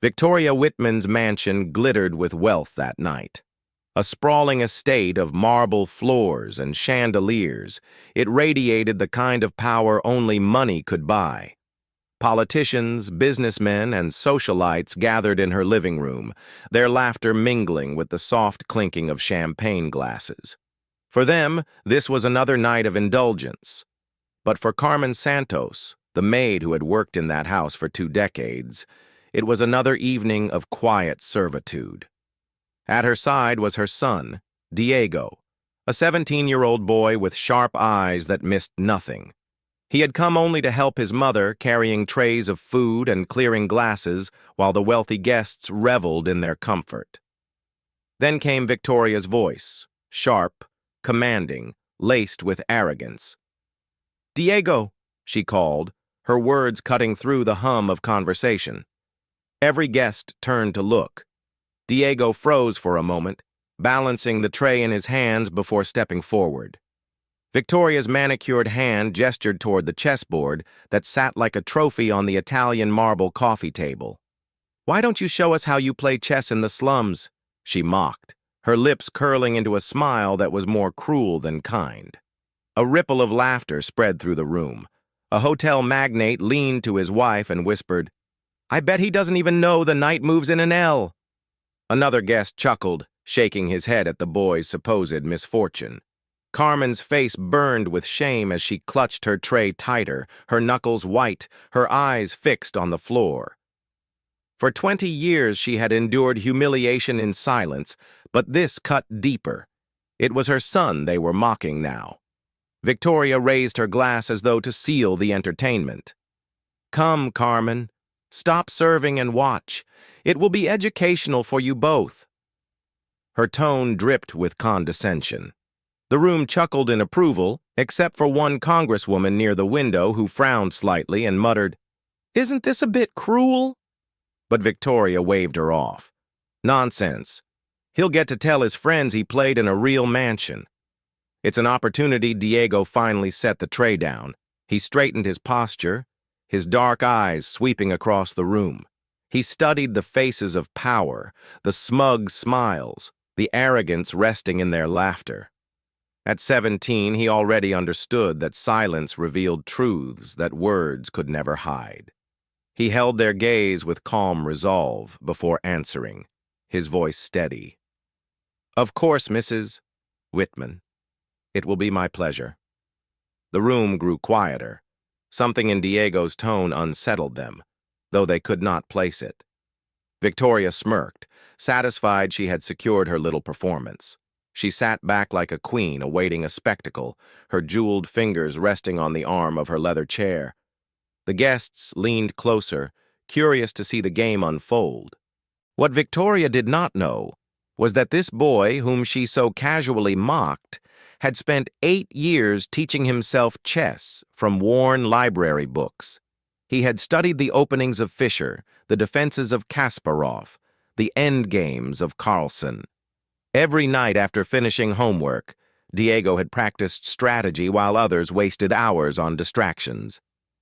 Victoria Whitman's mansion glittered with wealth that night. A sprawling estate of marble floors and chandeliers, it radiated the kind of power only money could buy. Politicians, businessmen, and socialites gathered in her living room, their laughter mingling with the soft clinking of champagne glasses. For them, this was another night of indulgence. But for Carmen Santos, the maid who had worked in that house for 2 decades, it was another evening of quiet servitude. At her side was her son, Diego, a 17-year-old boy with sharp eyes that missed nothing. He had come only to help his mother, carrying trays of food and clearing glasses while the wealthy guests reveled in their comfort. Then came Victoria's voice, sharp, commanding, laced with arrogance. "Diego," she called, her words cutting through the hum of conversation. Every guest turned to look. Diego froze for a moment, balancing the tray in his hands before stepping forward. Victoria's manicured hand gestured toward the chessboard that sat like a trophy on the Italian marble coffee table. "Why don't you show us how you play chess in the slums?" she mocked, her lips curling into a smile that was more cruel than kind. A ripple of laughter spread through the room. A hotel magnate leaned to his wife and whispered, "I bet he doesn't even know the knight moves in an L." Another guest chuckled, shaking his head at the boy's supposed misfortune. Carmen's face burned with shame as she clutched her tray tighter, her knuckles white, her eyes fixed on the floor. For 20 years she had endured humiliation in silence, but this cut deeper. It was her son they were mocking now. Victoria raised her glass as though to seal the entertainment. "Come, Carmen. Stop serving and watch. It will be educational for you both." Her tone dripped with condescension. The room chuckled in approval, except for one congresswoman near the window who frowned slightly and muttered, "Isn't this a bit cruel?" But Victoria waved her off. "Nonsense. He'll get to tell his friends he played in a real mansion." It's an opportunity. Diego finally set the tray down. He straightened his posture, his dark eyes sweeping across the room. He studied the faces of power, the smug smiles, the arrogance resting in their laughter. At 17, he already understood that silence revealed truths that words could never hide. He held their gaze with calm resolve before answering, his voice steady. "Of course, Mrs. Whitman. It will be my pleasure." The room grew quieter. Something in Diego's tone unsettled them, though they could not place it. Victoria smirked, satisfied she had secured her little performance. She sat back like a queen awaiting a spectacle, her jeweled fingers resting on the arm of her leather chair. The guests leaned closer, curious to see the game unfold. What Victoria did not know was that this boy, whom she so casually mocked, had spent 8 years teaching himself chess from worn library books. He had studied the openings of Fischer, the defenses of Kasparov, the endgames of Carlsen. Every night after finishing homework, Diego had practiced strategy while others wasted hours on distractions.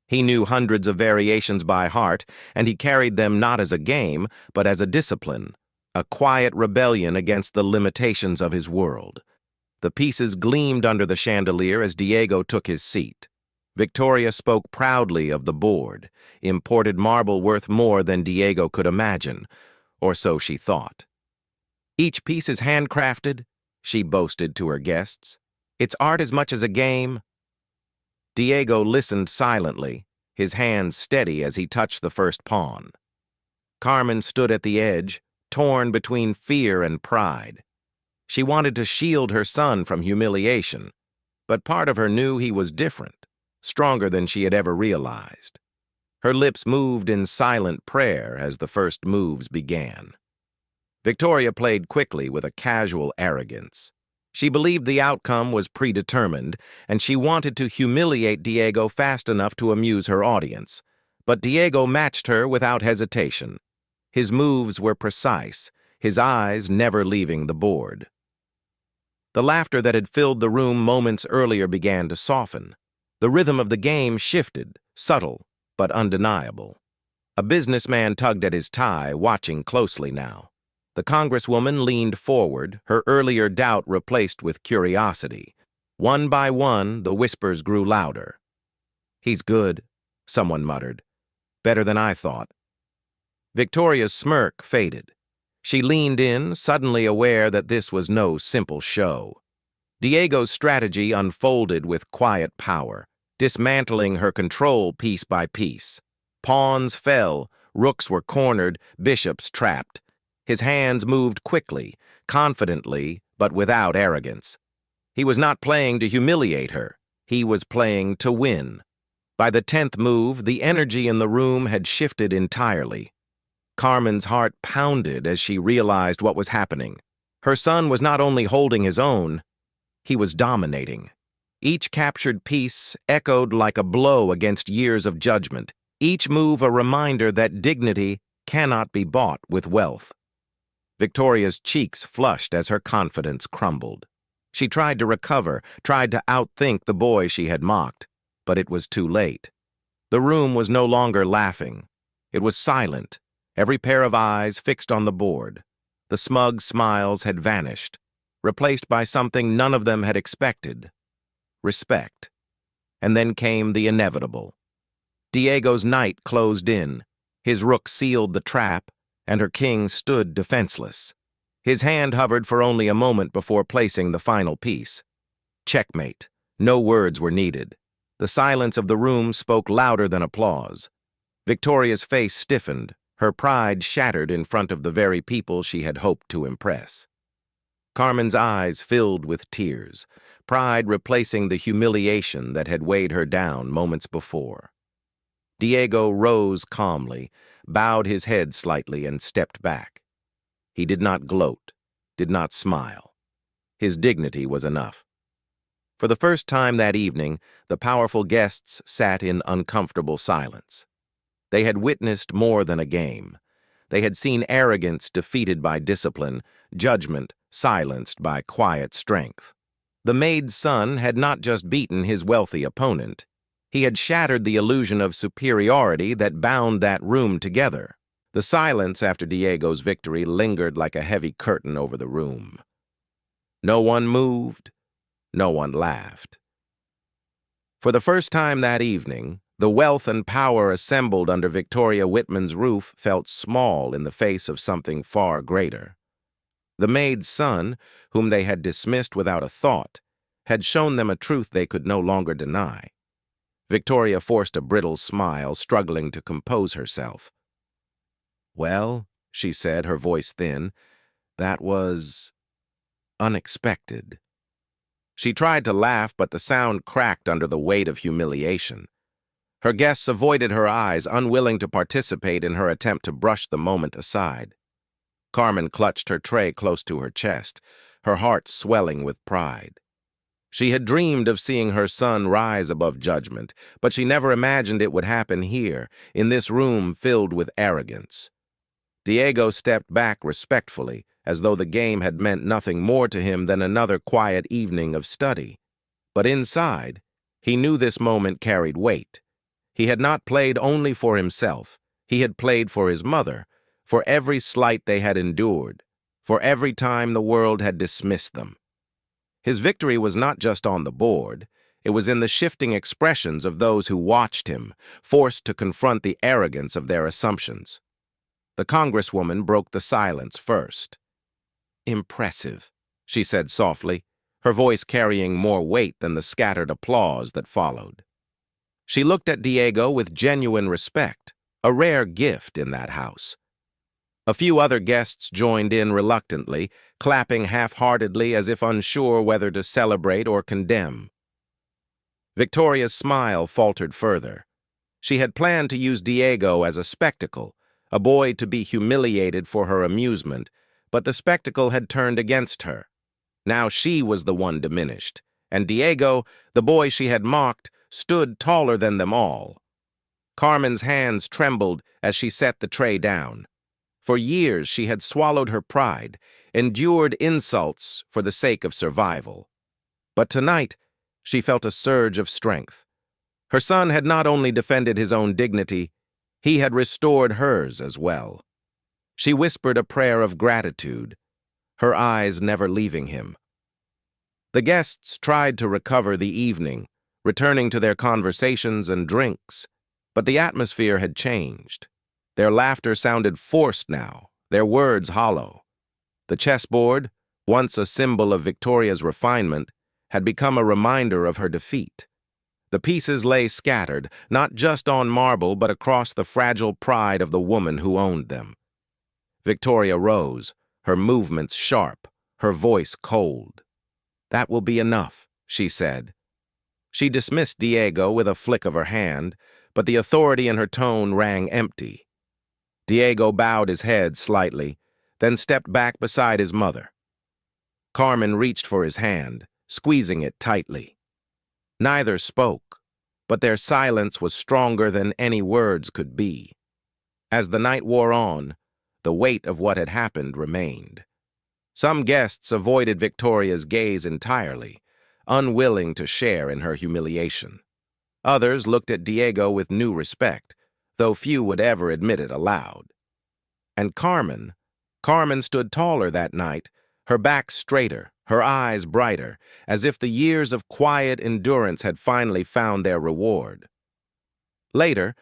He knew hundreds of variations by heart, and he carried them not as a game, but as a discipline, a quiet rebellion against the limitations of his world. The pieces gleamed under the chandelier as Diego took his seat. Victoria spoke proudly of the board, imported marble worth more than Diego could imagine, or so she thought. "Each piece is handcrafted," she boasted to her guests. "It's art as much as a game." Diego listened silently, his hands steady as he touched the first pawn. Carmen stood at the edge, torn between fear and pride. She wanted to shield her son from humiliation, but part of her knew he was different, stronger than she had ever realized. Her lips moved in silent prayer as the first moves began. Victoria played quickly with a casual arrogance. She believed the outcome was predetermined, and she wanted to humiliate Diego fast enough to amuse her audience. But Diego matched her without hesitation. His moves were precise, his eyes never leaving the board. The laughter that had filled the room moments earlier began to soften. The rhythm of the game shifted, subtle but undeniable. A businessman tugged at his tie, watching closely now. The congresswoman leaned forward, her earlier doubt replaced with curiosity. One by one, the whispers grew louder. "He's good," someone muttered. "Better than I thought." Victoria's smirk faded. She leaned in, suddenly aware that this was no simple show. Diego's strategy unfolded with quiet power, dismantling her control piece by piece. Pawns fell, rooks were cornered, bishops trapped. His hands moved quickly, confidently, but without arrogance. He was not playing to humiliate her. He was playing to win. By the 10th move, the energy in the room had shifted entirely. Carmen's heart pounded as she realized what was happening. Her son was not only holding his own, he was dominating. Each captured piece echoed like a blow against years of judgment, each move a reminder that dignity cannot be bought with wealth. Victoria's cheeks flushed as her confidence crumbled. She tried to recover, tried to outthink the boy she had mocked, but it was too late. The room was no longer laughing. It was silent, every pair of eyes fixed on the board. The smug smiles had vanished, replaced by something none of them had expected: respect. And then came the inevitable. Diego's knight closed in, his rook sealed the trap, and her king stood defenseless. His hand hovered for only a moment before placing the final piece. Checkmate. No words were needed. The silence of the room spoke louder than applause. Victoria's face stiffened, her pride shattered in front of the very people she had hoped to impress. Carmen's eyes filled with tears, pride replacing the humiliation that had weighed her down moments before. Diego rose calmly, bowed his head slightly, and stepped back. He did not gloat, did not smile. His dignity was enough. For the first time that evening, the powerful guests sat in uncomfortable silence. They had witnessed more than a game. They had seen arrogance defeated by discipline, judgment silenced by quiet strength. The Maid's son had not just beaten his wealthy opponent. He had shattered the illusion of superiority that bound that room together. The silence after Diego's victory lingered like a heavy curtain over the room. No one moved, no one laughed. For the first time that evening, the wealth and power assembled under Victoria Whitman's roof felt small in the face of something far greater. The Maid's son, whom they had dismissed without a thought, had shown them a truth they could no longer deny. Victoria forced a brittle smile, struggling to compose herself. "Well," she said, her voice thin, "that was unexpected." She tried to laugh, but the sound cracked under the weight of humiliation. Her guests avoided her eyes, unwilling to participate in her attempt to brush the moment aside. Carmen clutched her tray close to her chest, her heart swelling with pride. She had dreamed of seeing her son rise above judgment, but she never imagined it would happen here, in this room filled with arrogance. Diego stepped back respectfully, as though the game had meant nothing more to him than another quiet evening of study. But inside, he knew this moment carried weight. He had not played only for himself. He had played for his mother, for every slight they had endured, for every time the world had dismissed them. His victory was not just on the board. It was in the shifting expressions of those who watched him, forced to confront the arrogance of their assumptions. The congresswoman broke the silence first. "Impressive," she said softly, her voice carrying more weight than the scattered applause that followed. She looked at Diego with genuine respect, a rare gift in that house. A few other guests joined in reluctantly, clapping half-heartedly as if unsure whether to celebrate or condemn. Victoria's smile faltered further. She had planned to use Diego as a spectacle, a boy to be humiliated for her amusement, but the spectacle had turned against her. Now she was the one diminished, and Diego, the boy she had mocked, stood taller than them all. Carmen's hands trembled as she set the tray down. For years she had swallowed her pride, endured insults for the sake of survival. But tonight, she felt a surge of strength. Her son had not only defended his own dignity, He had restored hers as well. She whispered a prayer of gratitude, her eyes never leaving him. The guests tried to recover the evening, returning to their conversations and drinks, but the atmosphere had changed. Their laughter sounded forced now, their words hollow. The chessboard, once a symbol of Victoria's refinement, had become a reminder of her defeat. The pieces lay scattered, not just on marble but across the fragile pride of the woman who owned them. Victoria rose, her movements sharp, her voice cold. "That will be enough," she said. She dismissed Diego with a flick of her hand, but the authority in her tone rang empty. Diego bowed his head slightly, then stepped back beside his mother. Carmen reached for his hand, squeezing it tightly. Neither spoke, but their silence was stronger than any words could be. As the night wore on, the weight of what had happened remained. Some guests avoided Victoria's gaze entirely, unwilling to share in her humiliation. Others looked at Diego with new respect, though few would ever admit it aloud. And Carmen stood taller that night, her back straighter, her eyes brighter, as if the years of quiet endurance had finally found their reward. Later,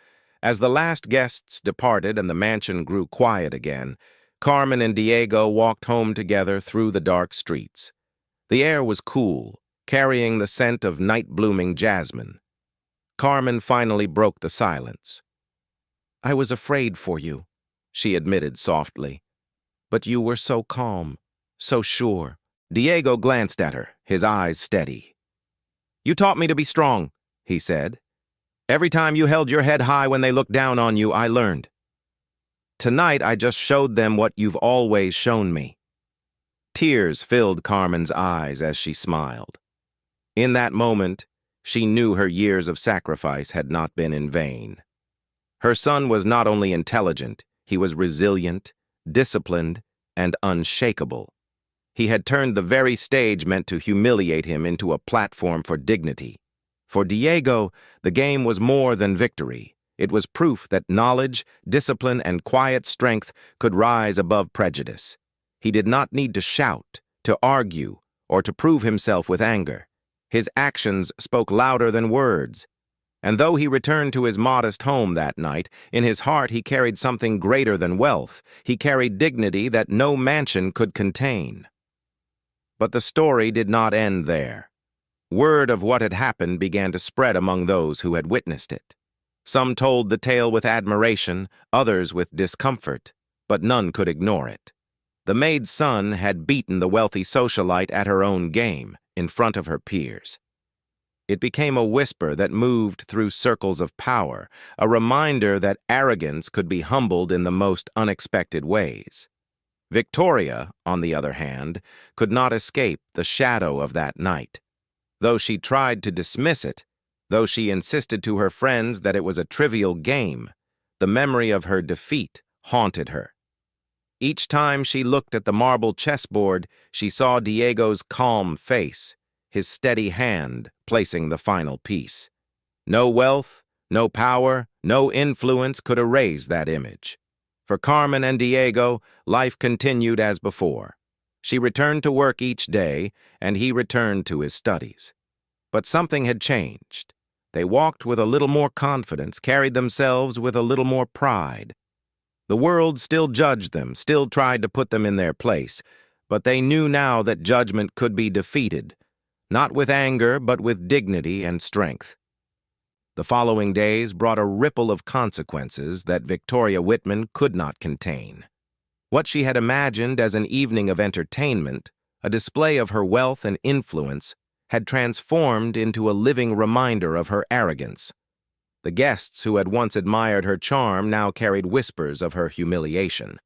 as the last guests departed and the mansion grew quiet again, Carmen and Diego walked home together through the dark streets. The air was cool, carrying the scent of night-blooming jasmine. Carmen finally broke the silence. "I was afraid for you," she admitted softly. "But you were so calm, so sure." Diego glanced at her, his eyes steady. "You taught me to be strong," he said. "Every time you held your head high when they looked down on you, I learned. Tonight, I just showed them what you've always shown me." Tears filled Carmen's eyes as she smiled. In that moment, she knew her years of sacrifice had not been in vain. Her son was not only intelligent, he was resilient, disciplined, and unshakable. He had turned the very stage meant to humiliate him into a platform for dignity. For Diego, the game was more than victory. It was proof that knowledge, discipline, and quiet strength could rise above prejudice. He did not need to shout, to argue, or to prove himself with anger. His actions spoke louder than words. And though he returned to his modest home that night, in his heart he carried something greater than wealth. He carried dignity that no mansion could contain. But the story did not end there. Word of what had happened began to spread among those who had witnessed it. Some told the tale with admiration, others with discomfort, but none could ignore it. The maid's son had beaten the wealthy socialite at her own game, in front of her peers. It became a whisper that moved through circles of power, a reminder that arrogance could be humbled in the most unexpected ways. Victoria, on the other hand, could not escape the shadow of that night. Though she tried to dismiss it, though she insisted to her friends that it was a trivial game, the memory of her defeat haunted her. Each time she looked at the marble chessboard, she saw Diego's calm face, his steady hand placing the final piece. No wealth, no power, no influence could erase that image. For Carmen and Diego, life continued as before. She returned to work each day, and he returned to his studies. But something had changed. They walked with a little more confidence, carried themselves with a little more pride. The world still judged them, still tried to put them in their place, but they knew now that judgment could be defeated, not with anger, but with dignity and strength. The following days brought a ripple of consequences that Victoria Whitman could not contain. What she had imagined as an evening of entertainment, a display of her wealth and influence, had transformed into a living reminder of her arrogance. The guests who had once admired her charm now carried whispers of her humiliation.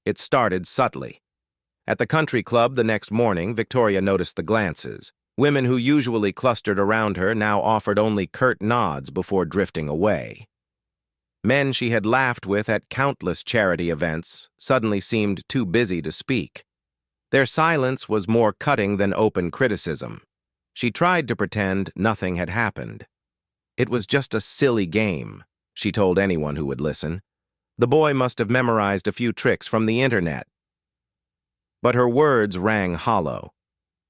It started subtly. At the country club the next morning, Victoria noticed the glances. Women who usually clustered around her now offered only curt nods before drifting away. Men she had laughed with at countless charity events suddenly seemed too busy to speak. Their silence was more cutting than open criticism. She tried to pretend nothing had happened. It was just a silly game, she told anyone who would listen. The boy must have memorized a few tricks from the internet. But her words rang hollow.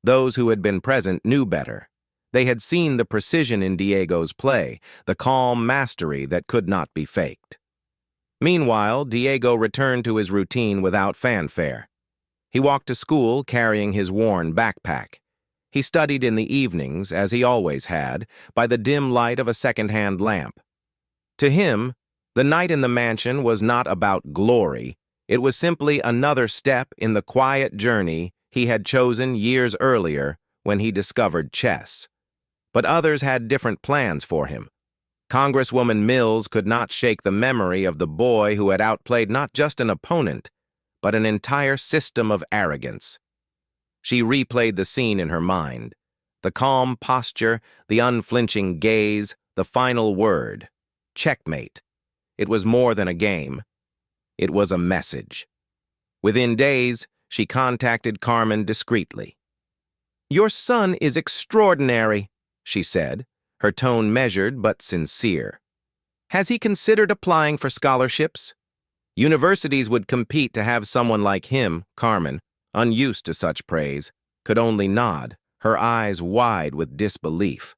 Those who had been present knew better. They had seen the precision in Diego's play, the calm mastery that could not be faked. Meanwhile, Diego returned to his routine without fanfare. He walked to school carrying his worn backpack. He studied in the evenings, as he always had, by the dim light of a second-hand lamp. To him, the night in the mansion was not about glory. It was simply another step in the quiet journey he had chosen years earlier when he discovered chess. But others had different plans for him. Congresswoman Mills could not shake the memory of the boy who had outplayed not just an opponent, but an entire system of arrogance. She replayed the scene in her mind. The calm posture, the unflinching gaze, the final word. Checkmate. It was more than a game. It was a message. Within days, she contacted Carmen discreetly. "Your son is extraordinary," she said, her tone measured but sincere. "Has he considered applying for scholarships?" Universities would compete to have someone like him. Carmen, unused to such praise, could only nod, her eyes wide with disbelief.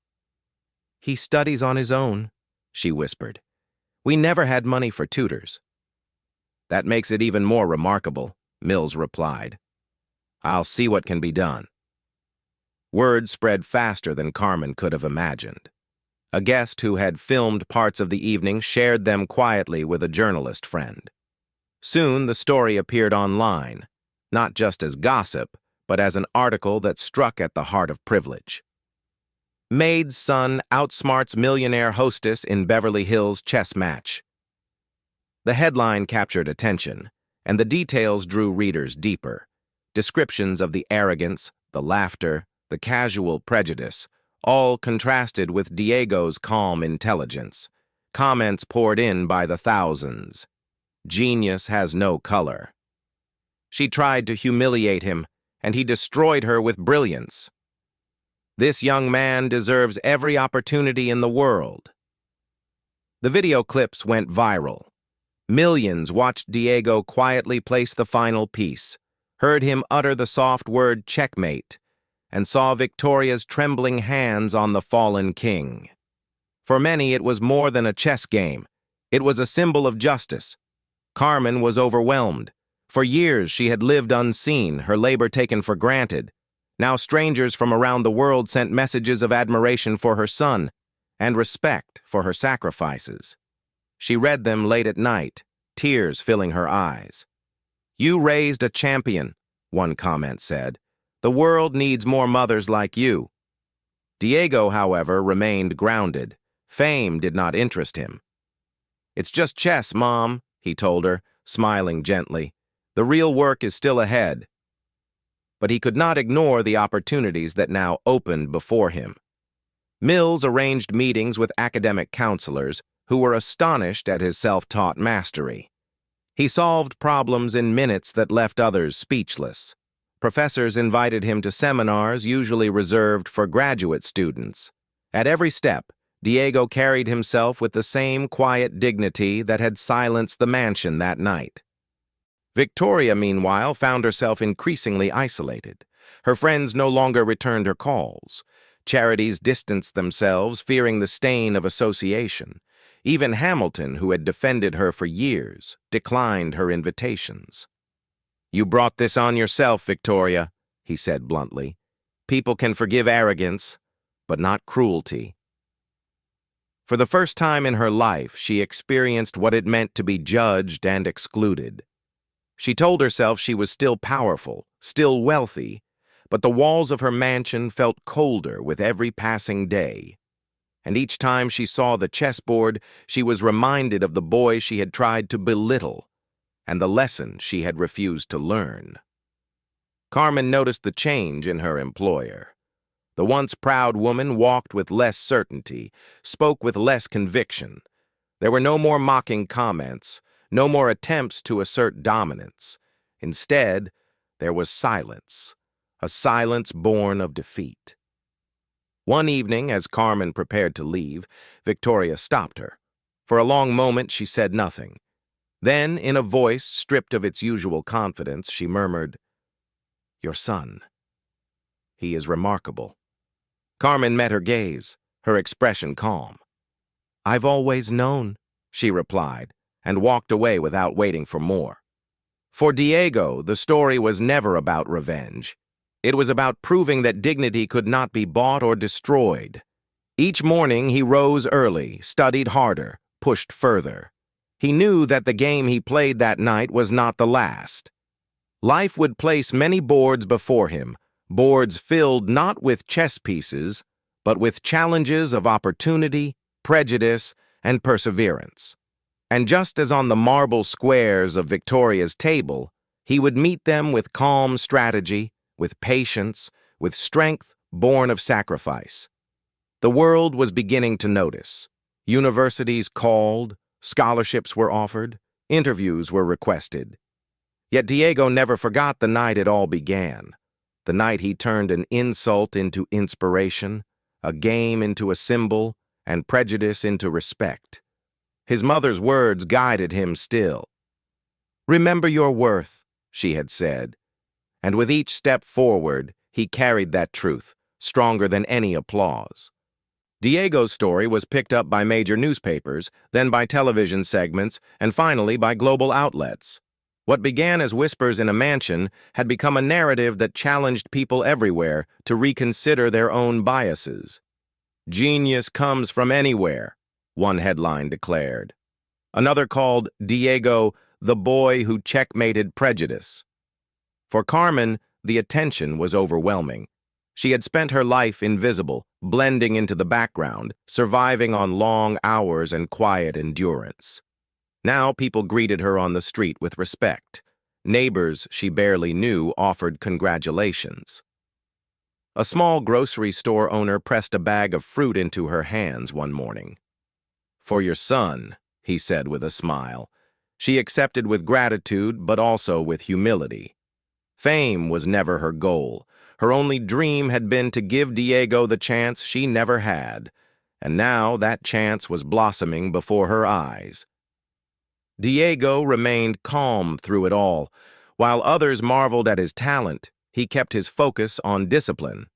"He studies on his own," she whispered. "We never had money for tutors." "That makes it even more remarkable," Mills replied. "I'll see what can be done." Word spread faster than Carmen could have imagined. A guest who had filmed parts of the evening shared them quietly with a journalist friend. Soon the story appeared online, not just as gossip, but as an article that struck at the heart of privilege. Maid's son outsmarts millionaire hostess in Beverly Hills chess match. The headline captured attention, and the details drew readers deeper. Descriptions of the arrogance, the laughter, the casual prejudice, all contrasted with Diego's calm intelligence. Comments poured in by the thousands. Genius has no color. She tried to humiliate him, and he destroyed her with brilliance. This young man deserves every opportunity in the world. The video clips went viral. Millions watched Diego quietly place the final piece, heard him utter the soft word checkmate, and saw Victoria's trembling hands on the fallen king. For many, it was more than a chess game. It was a symbol of justice. Carmen was overwhelmed. For years, she had lived unseen, her labor taken for granted. Now strangers from around the world sent messages of admiration for her son and respect for her sacrifices. She read them late at night, tears filling her eyes. "You raised a champion," one comment said. "The world needs more mothers like you." Diego, however, remained grounded. Fame did not interest him. "It's just chess, Mom," he told her, smiling gently. "The real work is still ahead." But he could not ignore the opportunities that now opened before him. Mills arranged meetings with academic counselors who were astonished at his self-taught mastery. He solved problems in minutes that left others speechless. Professors invited him to seminars usually reserved for graduate students. At every step, Diego carried himself with the same quiet dignity that had silenced the mansion that night. Victoria, meanwhile, found herself increasingly isolated. Her friends no longer returned her calls. Charities distanced themselves, fearing the stain of association. Even Hamilton, who had defended her for years, declined her invitations. "You brought this on yourself, Victoria," he said bluntly. "People can forgive arrogance, but not cruelty." For the first time in her life, she experienced what it meant to be judged and excluded. She told herself she was still powerful, still wealthy, but the walls of her mansion felt colder with every passing day. And each time she saw the chessboard, she was reminded of the boy she had tried to belittle and the lesson she had refused to learn. Carmen noticed the change in her employer. The once proud woman walked with less certainty, spoke with less conviction. There were no more mocking comments, no more attempts to assert dominance. Instead, there was silence, a silence born of defeat. One evening, as Carmen prepared to leave, Victoria stopped her. For a long moment, she said nothing. Then, in a voice stripped of its usual confidence, she murmured, "Your son. He is remarkable." Carmen met her gaze, her expression calm. "I've always known," she replied, and walked away without waiting for more. For Diego, the story was never about revenge. It was about proving that dignity could not be bought or destroyed. Each morning he rose early, studied harder, pushed further. He knew that the game he played that night was not the last. Life would place many boards before him, boards filled not with chess pieces, but with challenges of opportunity, prejudice, and perseverance. And just as on the marble squares of Victoria's table, he would meet them with calm strategy, with patience, with strength born of sacrifice. The world was beginning to notice. Universities called, scholarships were offered, interviews were requested. Yet Diego never forgot the night it all began, the night he turned an insult into inspiration, a game into a symbol, and prejudice into respect. His mother's words guided him still. "Remember your worth," she had said, and with each step forward, he carried that truth, stronger than any applause. Diego's story was picked up by major newspapers, then by television segments, and finally by global outlets. What began as whispers in a mansion had become a narrative that challenged people everywhere to reconsider their own biases. "Genius comes from anywhere," one headline declared. Another called Diego the boy who checkmated prejudice. For Carmen, the attention was overwhelming. She had spent her life invisible, blending into the background, surviving on long hours and quiet endurance. Now people greeted her on the street with respect. Neighbors she barely knew offered congratulations. A small grocery store owner pressed a bag of fruit into her hands one morning. "For your son," he said with a smile. She accepted with gratitude, but also with humility. Fame was never her goal. Her only dream had been to give Diego the chance she never had, and now that chance was blossoming before her eyes. Diego remained calm through it all. While others marveled at his talent, he kept his focus on discipline.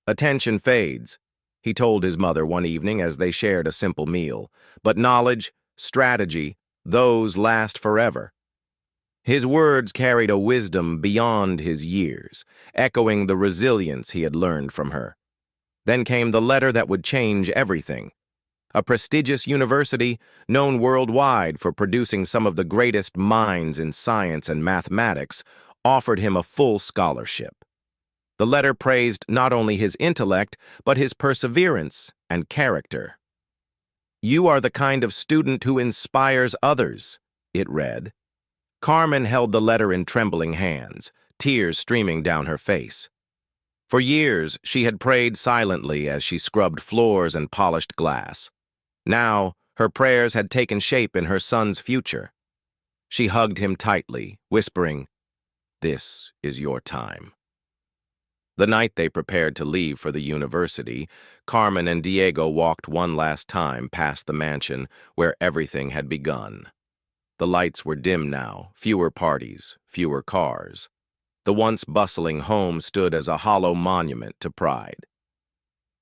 "Attention fades," he told his mother one evening as they shared a simple meal. "But knowledge, strategy, those last forever." His words carried a wisdom beyond his years, echoing the resilience he had learned from her. Then came the letter that would change everything. A prestigious university, known worldwide for producing some of the greatest minds in science and mathematics, offered him a full scholarship. The letter praised not only his intellect, but his perseverance and character. "You are the kind of student who inspires others," it read. Carmen held the letter in trembling hands, tears streaming down her face. For years, she had prayed silently as she scrubbed floors and polished glass. Now, her prayers had taken shape in her son's future. She hugged him tightly, whispering, "This is your time." The night they prepared to leave for the university, Carmen and Diego walked one last time past the mansion where everything had begun. The lights were dim now, fewer parties, fewer cars. The once bustling home stood as a hollow monument to pride.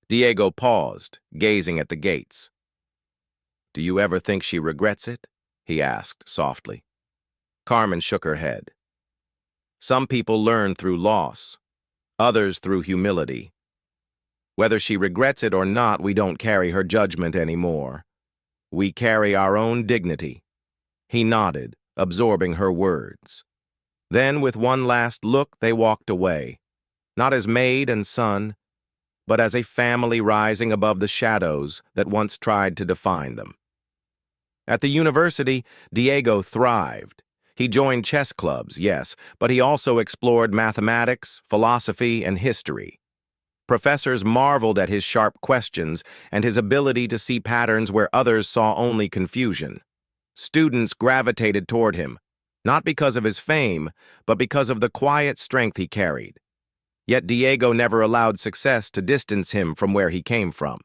Diego paused, gazing at the gates. "Do you ever think she regrets it?" he asked softly. Carmen shook her head. "Some people learn through loss, others through humility. Whether she regrets it or not, we don't carry her judgment anymore. We carry our own dignity." He nodded, absorbing her words. Then, with one last look, they walked away, not as maid and son, but as a family rising above the shadows that once tried to define them. At the university, Diego thrived. He joined chess clubs, yes, but he also explored mathematics, philosophy, and history. Professors marveled at his sharp questions and his ability to see patterns where others saw only confusion. Students gravitated toward him, not because of his fame, but because of the quiet strength he carried. Yet Diego never allowed success to distance him from where he came from.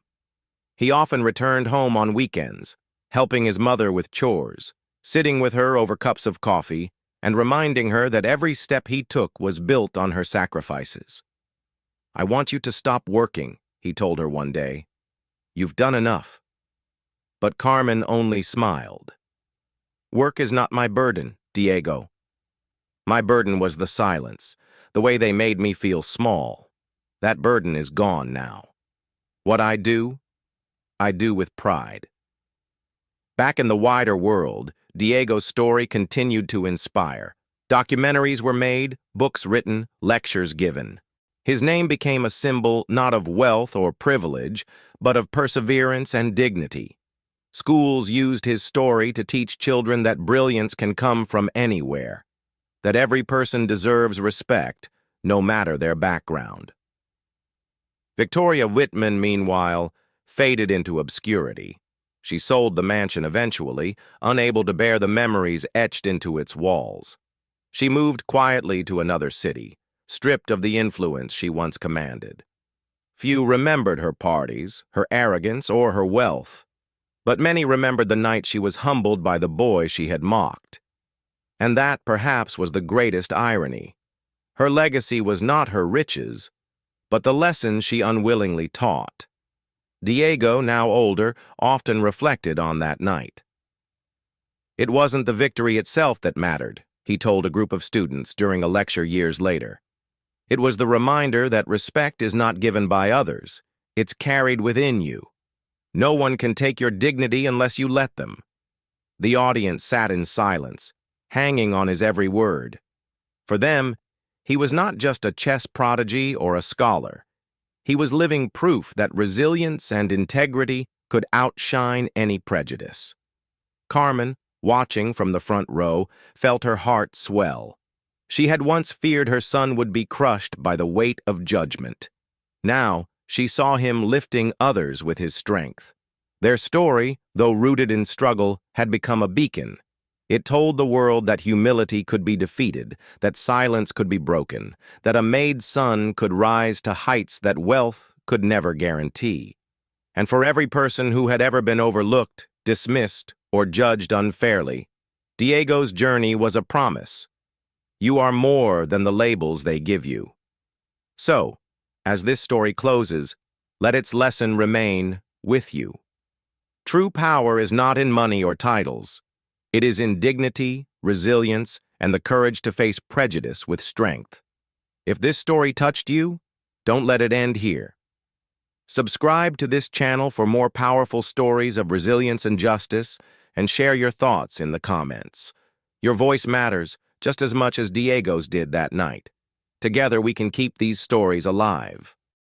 He often returned home on weekends, helping his mother with chores, sitting with her over cups of coffee, and reminding her that every step he took was built on her sacrifices. "I want you to stop working," he told her one day. "You've done enough." But Carmen only smiled. "Work is not my burden, Diego. My burden was the silence, the way they made me feel small. That burden is gone now. What I do with pride." Back in the wider world, Diego's story continued to inspire. Documentaries were made, books written, lectures given. His name became a symbol not of wealth or privilege, but of perseverance and dignity. Schools used his story to teach children that brilliance can come from anywhere, that every person deserves respect, no matter their background. Victoria Whitman, meanwhile, faded into obscurity. She sold the mansion eventually, unable to bear the memories etched into its walls. She moved quietly to another city, stripped of the influence she once commanded. Few remembered her parties, her arrogance, or her wealth, but many remembered the night she was humbled by the boy she had mocked. And that, perhaps, was the greatest irony. Her legacy was not her riches, but the lessons she unwillingly taught. Diego, now older, often reflected on that night. "It wasn't the victory itself that mattered," he told a group of students during a lecture years later. "It was the reminder that respect is not given by others, it's carried within you. No one can take your dignity unless you let them." The audience sat in silence, hanging on his every word. For them, he was not just a chess prodigy or a scholar. He was living proof that resilience and integrity could outshine any prejudice. Carmen, watching from the front row, felt her heart swell. She had once feared her son would be crushed by the weight of judgment. Now, she saw him lifting others with his strength. Their story, though rooted in struggle, had become a beacon. It told the world that humility could be defeated, that silence could be broken, that a Maid son could rise to heights that wealth could never guarantee. And for every person who had ever been overlooked, dismissed, or judged unfairly, Diego's journey was a promise. You are more than the labels they give you. So, as this story closes, let its lesson remain with you. True power is not in money or titles. It is in dignity, resilience, and the courage to face prejudice with strength. If this story touched you, don't let it end here. Subscribe to this channel for more powerful stories of resilience and justice, and share your thoughts in the comments. Your voice matters just as much as Diego's did that night. Together we can keep these stories alive.